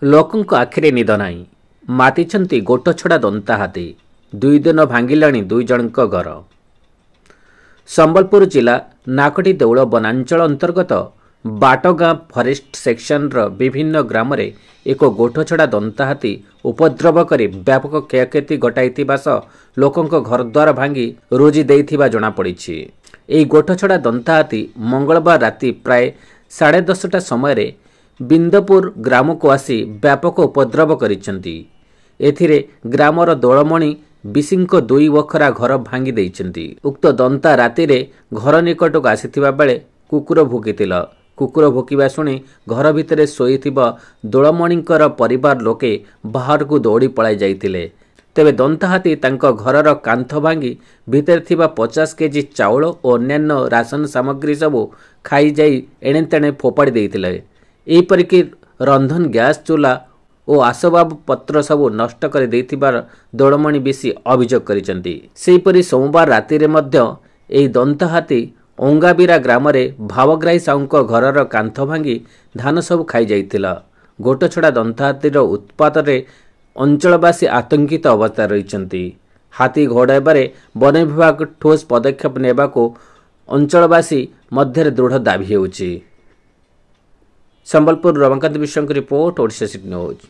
ଲୋକଙ୍କ ଆଖିରେ ନିଦ ନାହିଁ। ମାତିଛନ୍ତି ଗୋଟଛଡ଼ା ଦନ୍ତା ହାତୀ। 2 ଦିନ ଭାଙ୍ଗିଲାଣି 2 ଜଣଙ୍କ ଘର। ସମ୍ବଲପୁର ଜିଲ୍ଲା ନାକଟି ଦେଉଳ ବନାଞ୍ଚଳ ଅନ୍ତର୍ଗତ ବାଟଗାଁ ଫରେଷ୍ଟ ସେକ୍ସନର ବିଭିନ୍ନ ଗ୍ରାମରେ ଏକ ଗୋଟଛଡ଼ା ଦନ୍ତା ହାତୀ ଉପଦ୍ରବ କରି ବ୍ୟାପକ କ୍ଷୟକ୍ଷତି ଘଟାଇଥିବା ସହ ଲୋକଙ୍କ ଘରଦ୍ୱାର ଭାଙ୍ଗି ରୋଜି ଦେଇଥିବା ଜଣାପଡ଼ିଛି। ଏହି ଗୋଟଛଡ଼ା ଦନ୍ତା ହାତୀ ମଙ୍ଗଳବାର ରାତି ପ୍ରାୟ 10:30 ସମୟରେ ବିନ୍ଦପୁର ଗ୍ରାମକୁ ଆସି ବ୍ୟାପକ ଉପଦ୍ରବ କରିଛନ୍ତି। ଏଥିରେ ଗ୍ରାମର ଦୋଳମଣି ବିଶିଙ୍କ 2 ବଖରା ଘର ଭାଙ୍ଗି ଦେଇଛନ୍ତି। ଉକ୍ତ ଦନ୍ତା ରାତିରେ ଘର ନିକଟକୁ ଆସିଥିବା ବେଳେ କୁକୁର ଭୁକିଥିଲା। କୁକୁର ଭୁକିବା ଶୁଣି ଘର ଭିତରେ ଶୋଇଥିବା ଦୋଳମଣିଙ୍କର ପରିବାର ଲୋକେ ବାହାରକୁ ଦୌଡ଼ି ପଳାଇ ଯାଇଥିଲେ। ତେବେ ଦନ୍ତା ହାତୀ ତାଙ୍କ ଘରର କାନ୍ଥ ଭାଙ୍ଗି ଭିତରେ ଥିବା 50 କେଜି ଚାଉଳ ଓ ଅନ୍ୟାନ୍ୟ ରାସନ ସାମଗ୍ରୀ ସବୁ ଖାଇଯାଇ ଏଣେତେଣେ ଫୋପାଡ଼ି ଦେଇଥିଲେ। ଏହିପରିକି ରନ୍ଧନ ଗ୍ୟାସ୍ ଚୁଲା ଓ ଆସବାବ ପତ୍ର ସବୁ ନଷ୍ଟ କରି ଦେଇଥିବାର ଦୋଳମଣି ବିଶି ଅଭିଯୋଗ କରିଛନ୍ତି। ସେହିପରି ସୋମବାର ରାତିରେ ମଧ୍ୟ ଏହି ଦନ୍ତା ହାତୀ ଅଙ୍ଗାବିରା ଗ୍ରାମରେ ଭାବଗ୍ରାହୀ ସାହୁଙ୍କ ଘରର କାନ୍ଥ ଭାଙ୍ଗି ଧାନ ସବୁ ଖାଇଯାଇଥିଲା। ଗୋଟଛଡ଼ା ଦନ୍ତା ହାତୀର ଉତ୍ପାତରେ ଅଞ୍ଚଳବାସୀ ଆତଙ୍କିତ ଅବସ୍ଥାରେ ରହିଛନ୍ତି। ହାତୀ ଘଉଡ଼ାଇବାରେ ବନ ବିଭାଗ ଠୋସ୍ ପଦକ୍ଷେପ ନେବାକୁ ଅଞ୍ଚଳବାସୀ ମଧ୍ୟରେ ଦୃଢ଼ ଦାବି ହେଉଛି। ସମ୍ବଲପୁର ରମାକାନ୍ତ ବିଶ୍ୱାଙ୍କ ରିପୋର୍ଟ, ଓଡ଼ିଶା ସିଟି ନ୍ୟୁଜ୍।